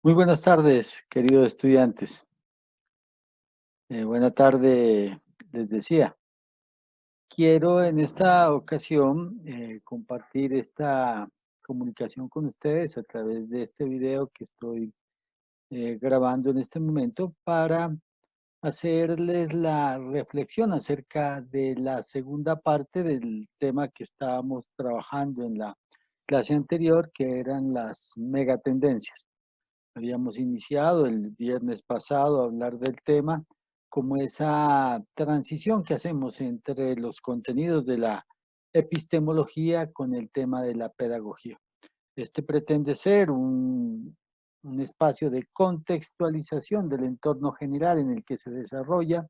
Muy buenas tardes, queridos estudiantes. Buena tarde, les decía. Quiero en esta ocasión compartir esta comunicación con ustedes a través de este video que estoy grabando en este momento para hacerles la reflexión acerca de la segunda parte del tema que estábamos trabajando en la clase anterior, que eran las megatendencias. Habíamos iniciado el viernes pasado a hablar del tema como esa transición que hacemos entre los contenidos de la epistemología con el tema de la pedagogía. Este pretende ser un espacio de contextualización del entorno general en el que se desarrolla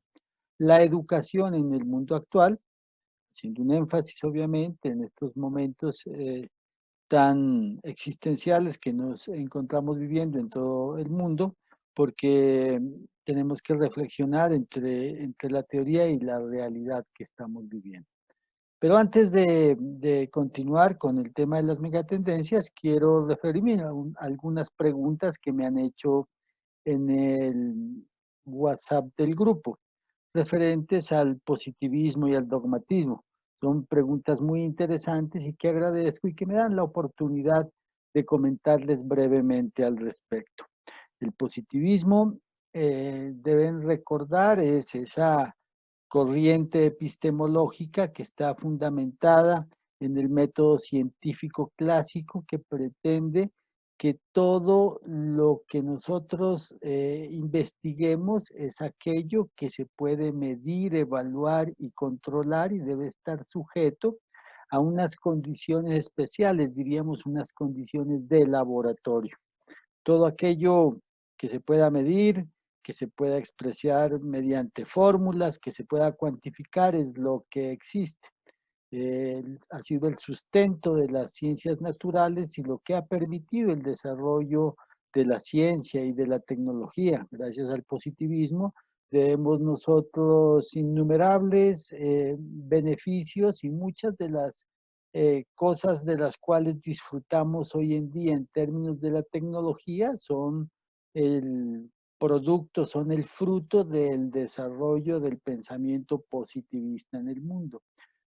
la educación en el mundo actual, haciendo un énfasis obviamente en estos momentos tan existenciales que nos encontramos viviendo en todo el mundo, porque tenemos que reflexionar entre la teoría y la realidad que estamos viviendo. Pero antes de continuar con el tema de las megatendencias, quiero referirme a algunas preguntas que me han hecho en el WhatsApp del grupo, referentes al positivismo y al dogmatismo. Son preguntas muy interesantes y que agradezco y que me dan la oportunidad de comentarles brevemente al respecto. El positivismo, deben recordar, es esa corriente epistemológica que está fundamentada en el método científico clásico que pretende que todo lo que nosotros investiguemos es aquello que se puede medir, evaluar y controlar y debe estar sujeto a unas condiciones especiales, diríamos unas condiciones de laboratorio. Todo aquello que se pueda medir, que se pueda expresar mediante fórmulas, que se pueda cuantificar es lo que existe. Ha sido el sustento de las ciencias naturales y lo que ha permitido el desarrollo de la ciencia y de la tecnología. Gracias al positivismo tenemos nosotros innumerables beneficios y muchas de las cosas de las cuales disfrutamos hoy en día en términos de la tecnología son el producto, son el fruto del desarrollo del pensamiento positivista en el mundo.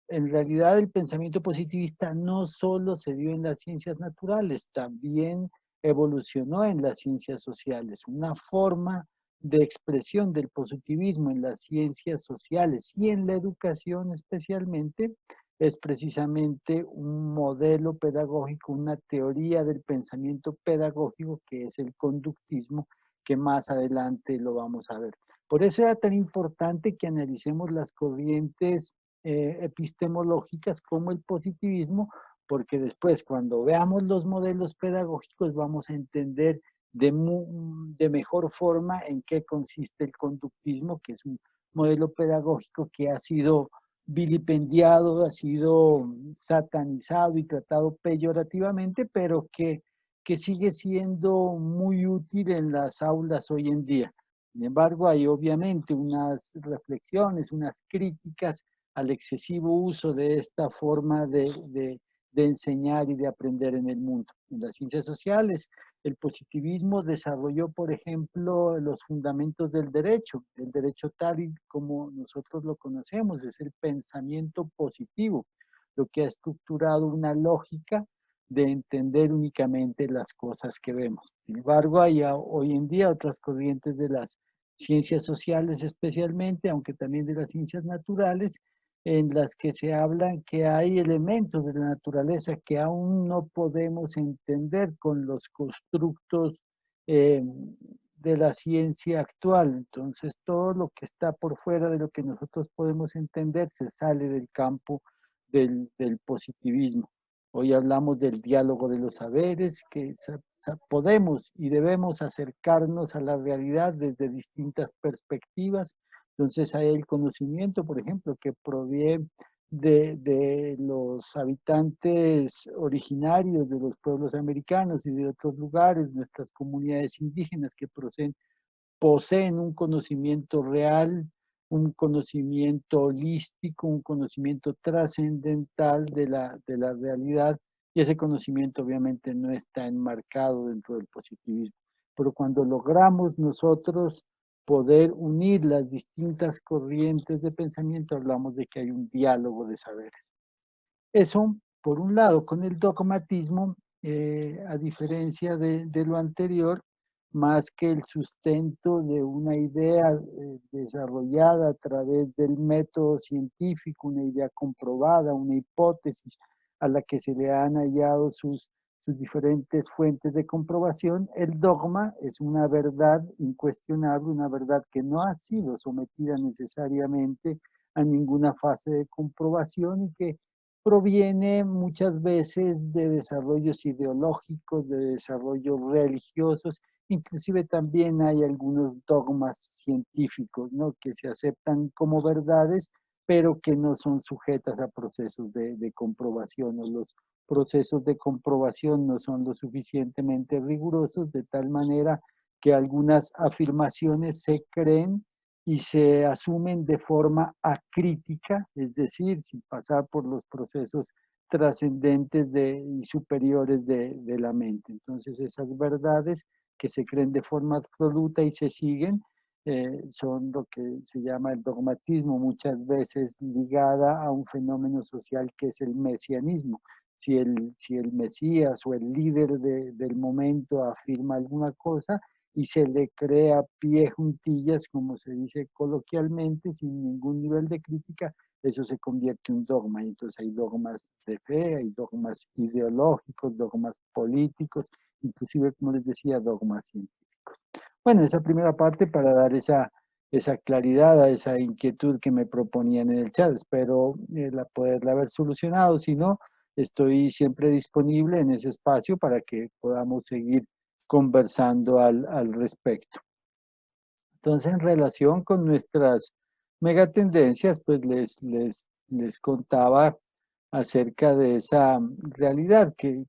En realidad el pensamiento positivista no solo se dio en las ciencias naturales, también evolucionó en las ciencias sociales. Una forma de expresión del positivismo en las ciencias sociales y en la educación especialmente es precisamente un modelo pedagógico, una teoría del pensamiento pedagógico que es el conductismo, que más adelante lo vamos a ver. Por eso era tan importante que analicemos las corrientes epistemológicas como el positivismo, porque después cuando veamos los modelos pedagógicos vamos a entender de mejor forma en qué consiste el conductismo, que es un modelo pedagógico que ha sido vilipendiado, ha sido satanizado y tratado peyorativamente, pero que sigue siendo muy útil en las aulas hoy en día. Sin embargo, hay obviamente unas reflexiones, unas críticas al excesivo uso de esta forma de enseñar y de aprender en el mundo. En las ciencias sociales, el positivismo desarrolló, por ejemplo, los fundamentos del derecho. El derecho tal y como nosotros lo conocemos es el pensamiento positivo, lo que ha estructurado una lógica de entender únicamente las cosas que vemos. Sin embargo, hay hoy en día otras corrientes de las ciencias sociales especialmente, aunque también de las ciencias naturales, en las que se hablan que hay elementos de la naturaleza que aún no podemos entender con los constructos eh, de la ciencia actual. Entonces, todo lo que está por fuera de lo que nosotros podemos entender se sale del campo del positivismo. Hoy hablamos del diálogo de los saberes, que podemos y debemos acercarnos a la realidad desde distintas perspectivas. Entonces hay el conocimiento, por ejemplo, que proviene de los habitantes originarios de los pueblos americanos y de otros lugares, nuestras comunidades indígenas que poseen un conocimiento real, un conocimiento holístico, un conocimiento trascendental de la realidad, y ese conocimiento obviamente no está enmarcado dentro del positivismo. pero cuando logramos nosotros poder unir las distintas corrientes de pensamiento, hablamos de que hay un diálogo de saberes. Eso, por un lado, con el dogmatismo, a diferencia de lo anterior, más que el sustento de una idea desarrollada a través del método científico, una idea comprobada, una hipótesis a la que se le han hallado sus diferentes fuentes de comprobación, el dogma es una verdad incuestionable, una verdad que no ha sido sometida necesariamente a ninguna fase de comprobación y que proviene muchas veces de desarrollos ideológicos, de desarrollos religiosos, inclusive también hay algunos dogmas científicos, ¿no?, que se aceptan como verdades, pero que no son sujetas a procesos de comprobación, o los procesos de comprobación no son lo suficientemente rigurosos, de tal manera que algunas afirmaciones se creen y se asumen de forma acrítica, es decir, sin pasar por los procesos trascendentes y superiores de la mente. Entonces, esas verdades que se creen de forma absoluta y se siguen, son lo que se llama el dogmatismo, muchas veces ligada a un fenómeno social que es el mesianismo. Si el Mesías o el líder del momento afirma alguna cosa, y se le crea pie juntillas, como se dice coloquialmente, sin ningún nivel de crítica, eso se convierte en un dogma. Y entonces hay dogmas de fe, hay dogmas ideológicos, dogmas políticos, inclusive, como les decía, dogmas científicos. Bueno, esa primera parte para dar esa claridad a esa inquietud que me proponían en el chat. Espero poderla haber solucionado. Si no, estoy siempre disponible en ese espacio para que podamos seguir conversando al respecto. Entonces, en relación con nuestras megatendencias, pues les contaba acerca de esa realidad que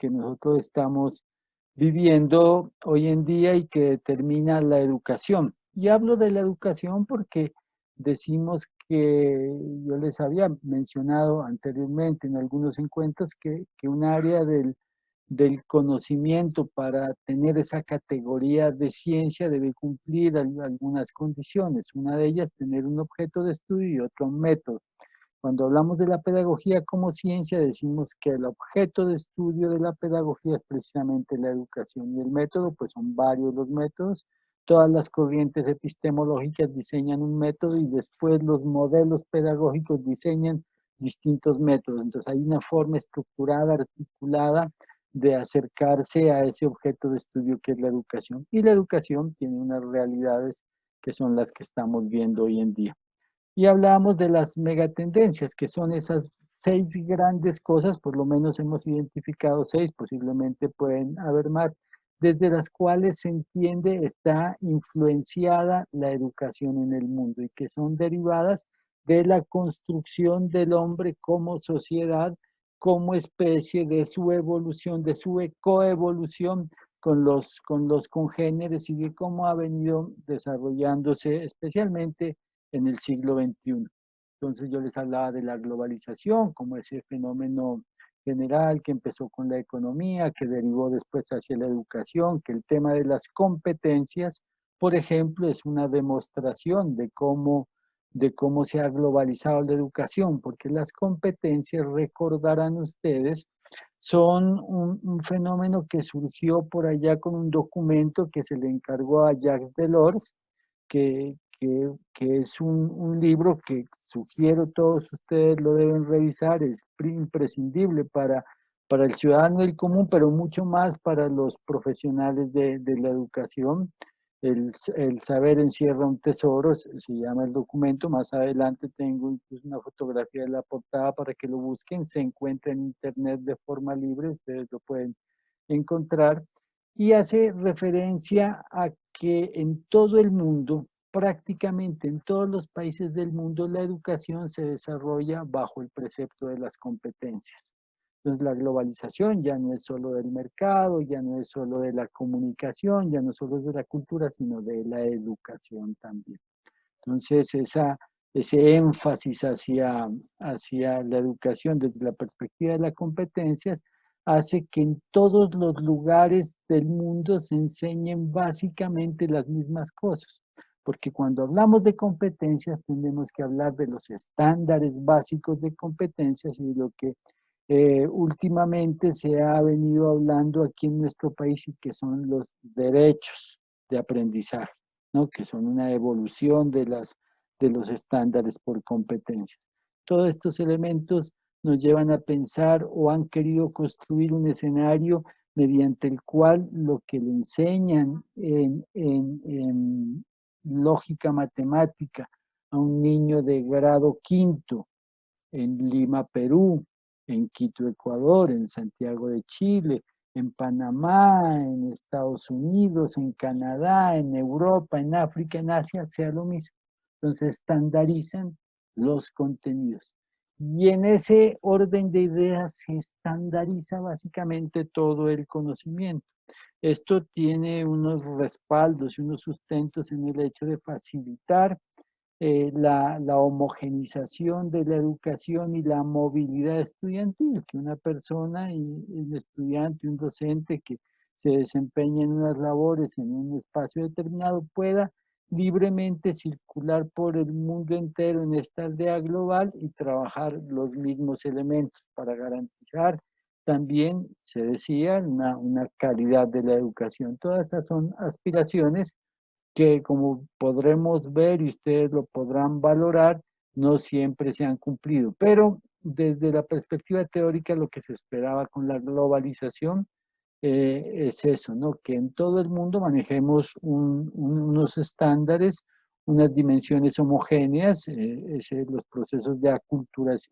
nosotros estamos viviendo hoy en día y que determina la educación. Y hablo de la educación porque decimos que yo les había mencionado anteriormente en algunos encuentros que un área del conocimiento para tener esa categoría de ciencia debe cumplir algunas condiciones. Una de ellas, tener un objeto de estudio y otro un método. Cuando hablamos de la pedagogía como ciencia, decimos que el objeto de estudio de la pedagogía es precisamente la educación y el método, pues son varios los métodos. Todas las corrientes epistemológicas diseñan un método y después los modelos pedagógicos diseñan distintos métodos. Entonces hay una forma estructurada, articulada de acercarse a ese objeto de estudio que es la educación. Y la educación tiene unas realidades que son las que estamos viendo hoy en día. Y hablábamos de las megatendencias, que son esas 6 grandes cosas, por lo menos hemos identificado 6, posiblemente pueden haber más, desde las cuales se entiende está influenciada la educación en el mundo y que son derivadas de la construcción del hombre como sociedad, como especie, de su evolución, de su coevolución con los congéneres y de cómo ha venido desarrollándose especialmente en el siglo XXI. Entonces yo les hablaba de la globalización como ese fenómeno general que empezó con la economía, que derivó después hacia la educación, que el tema de las competencias, por ejemplo, es una demostración de cómo se ha globalizado la educación, porque las competencias, recordarán ustedes, son un fenómeno que surgió por allá con un documento que se le encargó a Jacques Delors, que es un libro que sugiero todos ustedes lo deben revisar, es imprescindible para el ciudadano del común, pero mucho más para los profesionales de la educación. El saber encierra un tesoro, se llama el documento. Más adelante tengo incluso una fotografía de la portada para que lo busquen. Se encuentra en internet de forma libre, ustedes lo pueden encontrar. Y hace referencia a que en todo el mundo, prácticamente en todos los países del mundo, la educación se desarrolla bajo el precepto de las competencias. Entonces la globalización ya no es solo del mercado, ya no es solo de la comunicación, ya no solo es de la cultura, sino de la educación también. Entonces ese énfasis hacia la educación desde la perspectiva de las competencias hace que en todos los lugares del mundo se enseñen básicamente las mismas cosas. Porque cuando hablamos de competencias, tenemos que hablar de los estándares básicos de competencias y de lo que últimamente se ha venido hablando aquí en nuestro país y que son los derechos de aprendizaje, ¿no? Que son una evolución de los estándares por competencias. Todos estos elementos nos llevan a pensar o han querido construir un escenario mediante el cual lo que le enseñan en lógica matemática a un niño de grado quinto en Lima, Perú, en Quito, Ecuador, en Santiago de Chile, en Panamá, en Estados Unidos, en Canadá, en Europa, en África, en Asia, sea lo mismo. Entonces estandarizan los contenidos. Y en ese orden de ideas se estandariza básicamente todo el conocimiento. Esto tiene unos respaldos y unos sustentos en el hecho de facilitar la homogenización de la educación y la movilidad estudiantil, que una persona, y un estudiante, un docente que se desempeña en unas labores en un espacio determinado pueda libremente circular por el mundo entero en esta aldea global y trabajar los mismos elementos para garantizar también, se decía, una calidad de la educación. Todas estas son aspiraciones que, como podremos ver y ustedes lo podrán valorar, no siempre se han cumplido. Pero desde la perspectiva teórica, lo que se esperaba con la globalización es eso, ¿no? Que en todo el mundo manejemos unos estándares, unas dimensiones homogéneas, los procesos de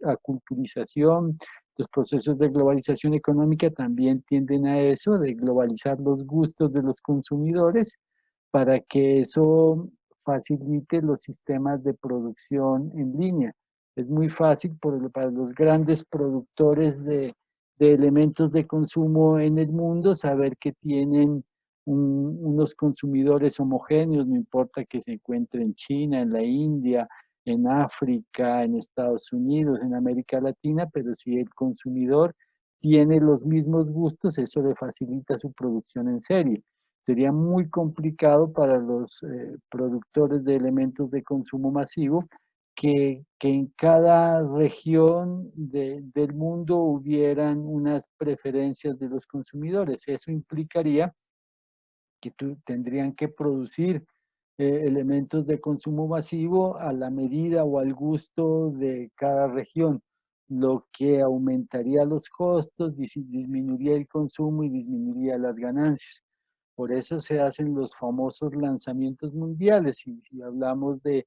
aculturización, los procesos de globalización económica también tienden a eso, de globalizar los gustos de los consumidores para que eso facilite los sistemas de producción en línea. Es muy fácil para los grandes productores de elementos de consumo en el mundo saber que tienen unos consumidores homogéneos, no importa que se encuentre en China, en la India, en África, en Estados Unidos, en América Latina, pero si el consumidor tiene los mismos gustos, eso le facilita su producción en serie. Sería muy complicado para los productores de elementos de consumo masivo que en cada región del mundo hubieran unas preferencias de los consumidores. Eso implicaría que tendrían que producir elementos de consumo masivo a la medida o al gusto de cada región, lo que aumentaría los costos, disminuiría el consumo y disminuiría las ganancias. Por eso se hacen los famosos lanzamientos mundiales. Y si hablamos de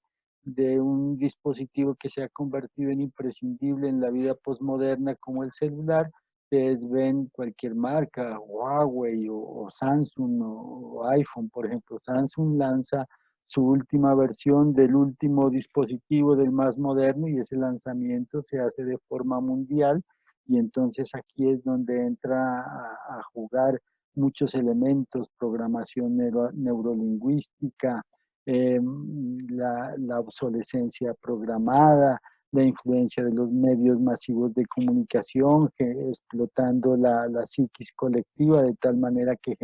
un dispositivo que se ha convertido en imprescindible en la vida posmoderna como el celular, ustedes ven cualquier marca, Huawei o Samsung o iPhone, por ejemplo. Samsung lanza su última versión del último dispositivo del más moderno y ese lanzamiento se hace de forma mundial y entonces aquí es donde entra a jugar muchos elementos, programación neurolingüística, la obsolescencia programada, la influencia de los medios masivos de comunicación, explotando la psiquis colectiva de tal manera que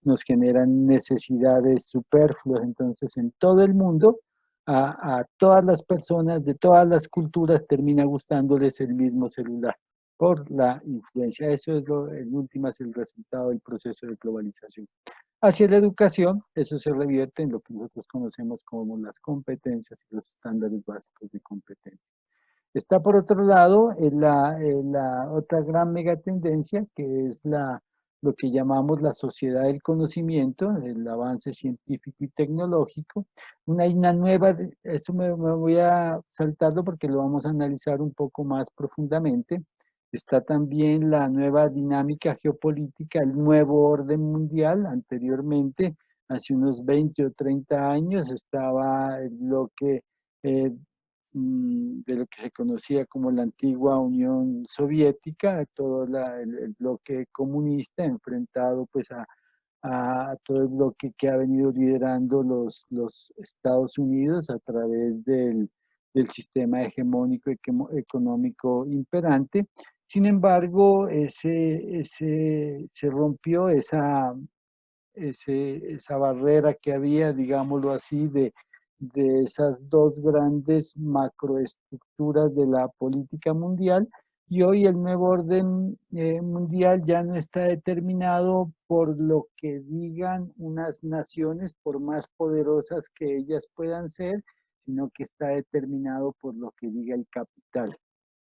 nos generan necesidades superfluas. Entonces, en todo el mundo, a todas las personas de todas las culturas termina gustándoles el mismo celular por la influencia. Eso es en últimas el resultado del proceso de globalización. Hacia la educación, eso se revierte en lo que nosotros conocemos como las competencias y los estándares básicos de competencia. Está por otro lado la otra gran megatendencia, que es lo que llamamos la sociedad del conocimiento, el avance científico y tecnológico. Una nueva, esto me voy a saltarlo porque lo vamos a analizar un poco más profundamente. Está también la nueva dinámica geopolítica, el nuevo orden mundial. Anteriormente, hace unos 20 o 30 años, estaba lo que de lo que se conocía como la antigua Unión Soviética, todo el bloque comunista enfrentado pues a todo el bloque que ha venido liderando los Estados Unidos a través del sistema hegemónico económico imperante. Sin embargo, se rompió esa barrera que había, digámoslo así, de esas dos grandes macroestructuras de la política mundial, y hoy el nuevo orden mundial ya no está determinado por lo que digan unas naciones, por más poderosas que ellas puedan ser, sino que está determinado por lo que diga el capital.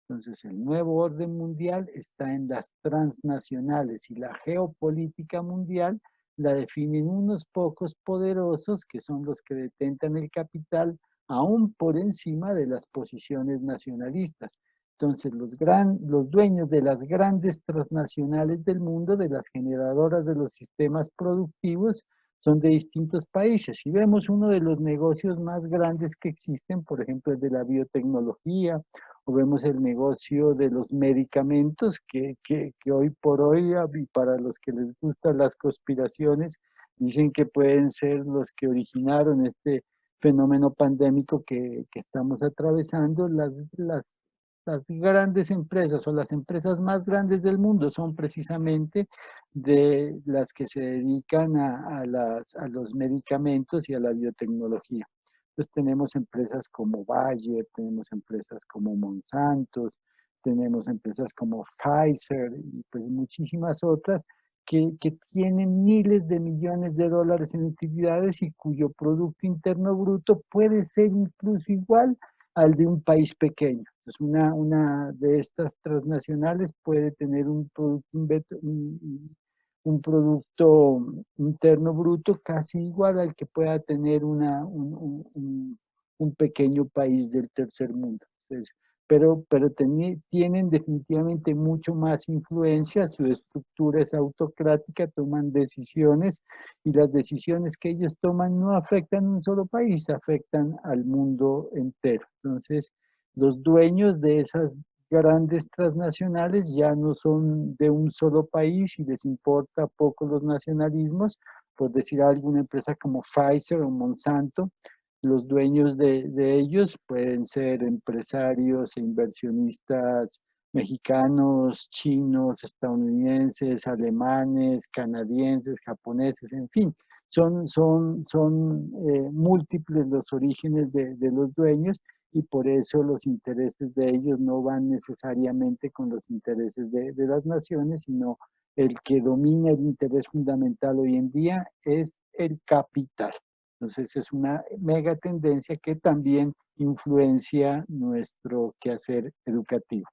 Entonces, el nuevo orden mundial está en las transnacionales y la geopolítica mundial la definen unos pocos poderosos que son los que detentan el capital aún por encima de las posiciones nacionalistas. Entonces, los dueños de las grandes transnacionales del mundo, de las generadoras de los sistemas productivos, son de distintos países. Si vemos uno de los negocios más grandes que existen, por ejemplo, el de la biotecnología, o vemos el negocio de los medicamentos que hoy por hoy, y para los que les gustan las conspiraciones, dicen que pueden ser los que originaron este fenómeno pandémico que estamos atravesando. Las grandes empresas o las empresas más grandes del mundo son precisamente de las que se dedican a los medicamentos y a la biotecnología. Entonces tenemos empresas como Bayer, tenemos empresas como Monsanto, tenemos empresas como Pfizer y pues muchísimas otras que tienen miles de millones de dólares en utilidades y cuyo Producto Interno Bruto puede ser incluso igual al de un país pequeño. Pues una de estas transnacionales puede tener un producto interno bruto casi igual al que pueda tener un pequeño país del tercer mundo. Entonces, pero tienen definitivamente mucho más influencia, su estructura es autocrática, toman decisiones y las decisiones que ellos toman no afectan a un solo país, afectan al mundo entero. Entonces, los dueños de esas grandes transnacionales ya no son de un solo país y les importa poco los nacionalismos, por decir alguna empresa como Pfizer o Monsanto, los dueños de ellos pueden ser empresarios e inversionistas mexicanos, chinos, estadounidenses, alemanes, canadienses, japoneses, en fin, son múltiples los orígenes de los dueños y por eso los intereses de ellos no van necesariamente con los intereses de las naciones, sino el que domina el interés fundamental hoy en día es el capital. Entonces es una mega tendencia que también influencia nuestro quehacer educativo.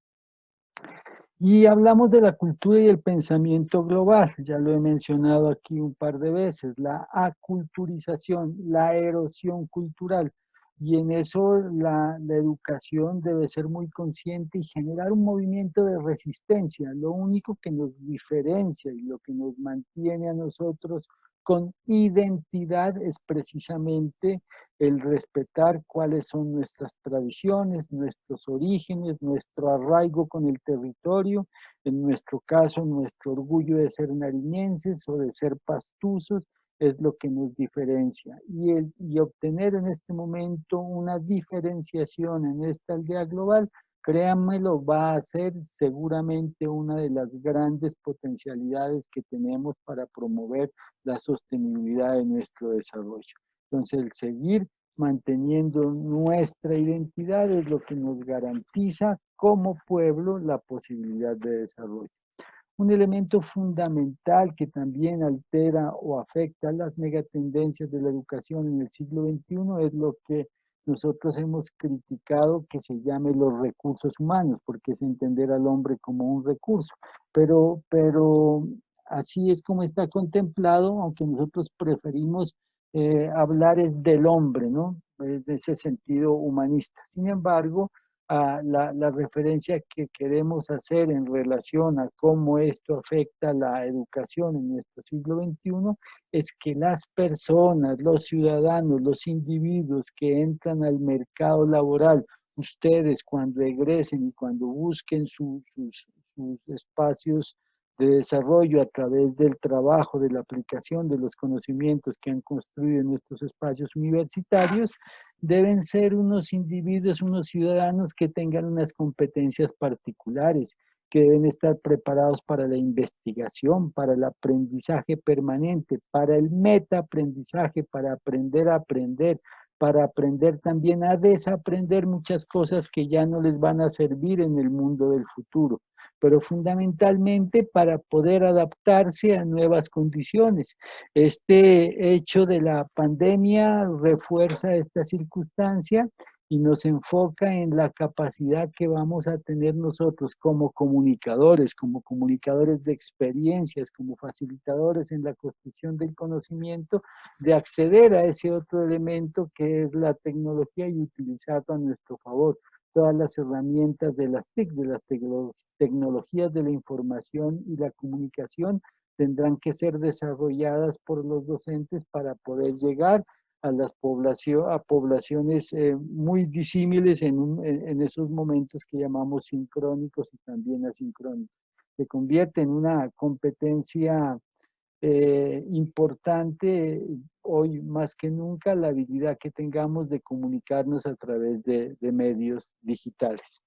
Y hablamos de la cultura y el pensamiento global, ya lo he mencionado aquí un par de veces, la aculturización, la erosión cultural. Y en eso la educación debe ser muy consciente y generar un movimiento de resistencia. Lo único que nos diferencia y lo que nos mantiene a nosotros con identidad es precisamente el respetar cuáles son nuestras tradiciones, nuestros orígenes, nuestro arraigo con el territorio, en nuestro caso, nuestro orgullo de ser nariñenses o de ser pastusos, es lo que nos diferencia. Y obtener en este momento una diferenciación en esta aldea global, créanmelo, va a ser seguramente una de las grandes potencialidades que tenemos para promover la sostenibilidad de nuestro desarrollo. Entonces, el seguir manteniendo nuestra identidad es lo que nos garantiza como pueblo la posibilidad de desarrollo. Un elemento fundamental que también altera o afecta las megatendencias de la educación en el siglo XXI es lo que nosotros hemos criticado que se llame los recursos humanos, porque es entender al hombre como un recurso. Pero así es como está contemplado, aunque nosotros preferimos hablar es del hombre, ¿no? De ese sentido humanista. Sin embargo, la referencia que queremos hacer en relación a cómo esto afecta la educación en nuestro siglo XXI es que las personas, los ciudadanos, los individuos que entran al mercado laboral, ustedes cuando egresen y cuando busquen sus espacios de desarrollo a través del trabajo, de la aplicación de los conocimientos que han construido en nuestros espacios universitarios, deben ser unos individuos, unos ciudadanos que tengan unas competencias particulares, que deben estar preparados para la investigación, para el aprendizaje permanente, para el metaaprendizaje, para aprender a aprender, para aprender también a desaprender muchas cosas que ya no les van a servir en el mundo del futuro, pero fundamentalmente para poder adaptarse a nuevas condiciones. Este hecho de la pandemia refuerza esta circunstancia y nos enfoca en la capacidad que vamos a tener nosotros como comunicadores de experiencias, como facilitadores en la construcción del conocimiento, de acceder a ese otro elemento que es la tecnología y utilizarlo a nuestro favor. Todas las herramientas de las TIC, de las tecnologías de la información y la comunicación, tendrán que ser desarrolladas por los docentes para poder llegar a las poblaciones muy disímiles en esos momentos que llamamos sincrónicos y también asincrónicos. Se convierte en una competencia importante hoy más que nunca la habilidad que tengamos de comunicarnos a través de medios digitales.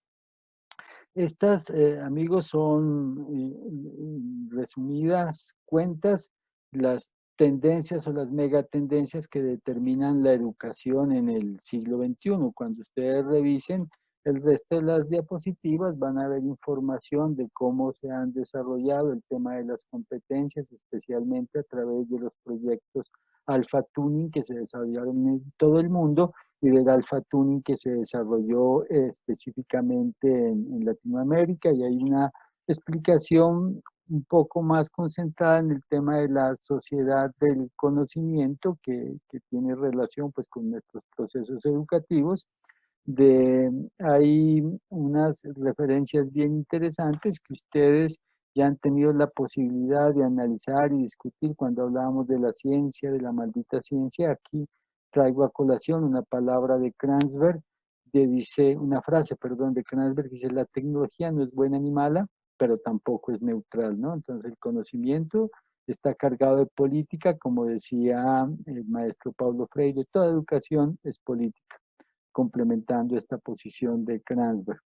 Estas, amigos, son resumidas cuentas las tendencias o las megatendencias que determinan la educación en el siglo XXI. Cuando ustedes revisen el resto de las diapositivas van a ver información de cómo se han desarrollado el tema de las competencias, especialmente a través de los proyectos Alpha Tuning que se desarrollaron en todo el mundo y del Alpha Tuning que se desarrolló específicamente en Latinoamérica, y hay una explicación un poco más concentrada en el tema de la sociedad del conocimiento que tiene relación pues con nuestros procesos educativos. Hay unas referencias bien interesantes que ustedes ya han tenido la posibilidad de analizar y discutir cuando hablábamos de la ciencia, de la maldita ciencia. Aquí traigo a colación una palabra de Kranzberg, una frase, perdón, de Kranzberg, que dice: la tecnología no es buena ni mala, pero tampoco es neutral, ¿no? Entonces el conocimiento está cargado de política, como decía el maestro Paulo Freire, toda educación es política, complementando esta posición de Kranzberg.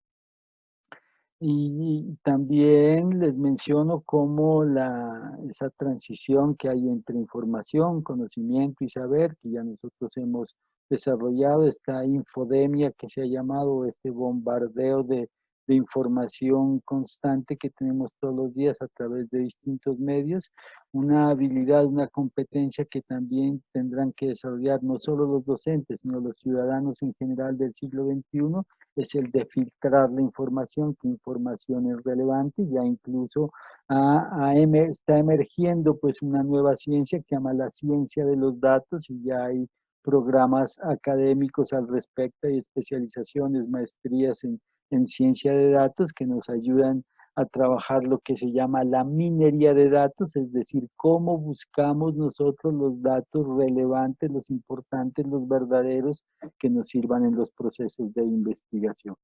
Y también les menciono cómo esa transición que hay entre información, conocimiento y saber, que ya nosotros hemos desarrollado, esta infodemia que se ha llamado, este bombardeo de información constante que tenemos todos los días a través de distintos medios, una habilidad, una competencia que también tendrán que desarrollar no solo los docentes, sino los ciudadanos en general del siglo XXI, es el de filtrar la información, qué información es relevante. Ya incluso está emergiendo pues una nueva ciencia que llama la ciencia de los datos, y ya hay programas académicos al respecto y especializaciones, maestrías en ciencia de datos que nos ayudan a trabajar lo que se llama la minería de datos, es decir, cómo buscamos nosotros los datos relevantes, los importantes, los verdaderos, que nos sirvan en los procesos de investigación.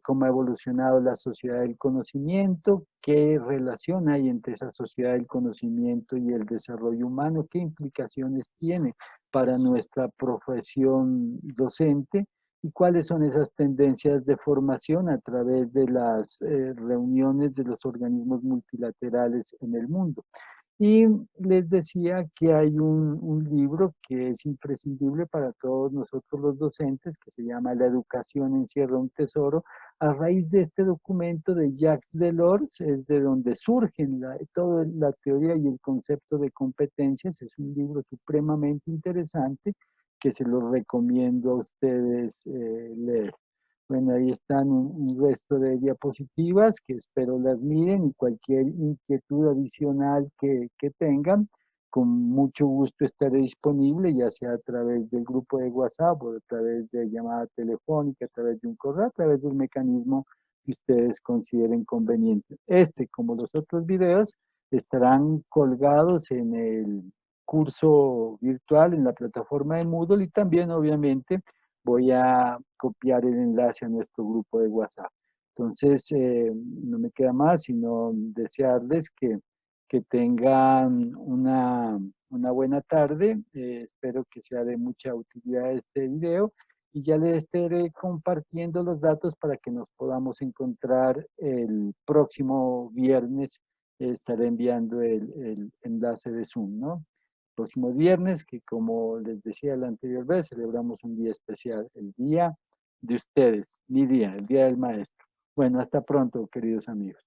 Cómo ha evolucionado la sociedad del conocimiento, qué relación hay entre esa sociedad del conocimiento y el desarrollo humano, qué implicaciones tiene para nuestra profesión docente, y cuáles son esas tendencias de formación a través de las reuniones de los organismos multilaterales en el mundo. Y les decía que hay un libro que es imprescindible para todos nosotros los docentes, que se llama La educación encierra un tesoro. A raíz de este documento de Jacques Delors es de donde surgen toda la teoría y el concepto de competencias. Es un libro supremamente interesante que se lo recomiendo a ustedes leer. Bueno, ahí están un resto de diapositivas que espero las miren, y cualquier inquietud adicional que tengan, con mucho gusto estaré disponible, ya sea a través del grupo de WhatsApp o a través de llamada telefónica, a través de un correo, a través del mecanismo que ustedes consideren conveniente. Como los otros videos, estarán colgados en el curso virtual en la plataforma de Moodle, y también, obviamente, voy a copiar el enlace a nuestro grupo de WhatsApp. Entonces, no me queda más sino desearles que tengan una buena tarde. Espero que sea de mucha utilidad este video, y ya le estaré compartiendo los datos para que nos podamos encontrar el próximo viernes. Estaré enviando el enlace de Zoom, ¿no? Próximo viernes, que como les decía la anterior vez, celebramos un día especial, el día de ustedes, mi día, el día del maestro. Bueno, hasta pronto, queridos amigos.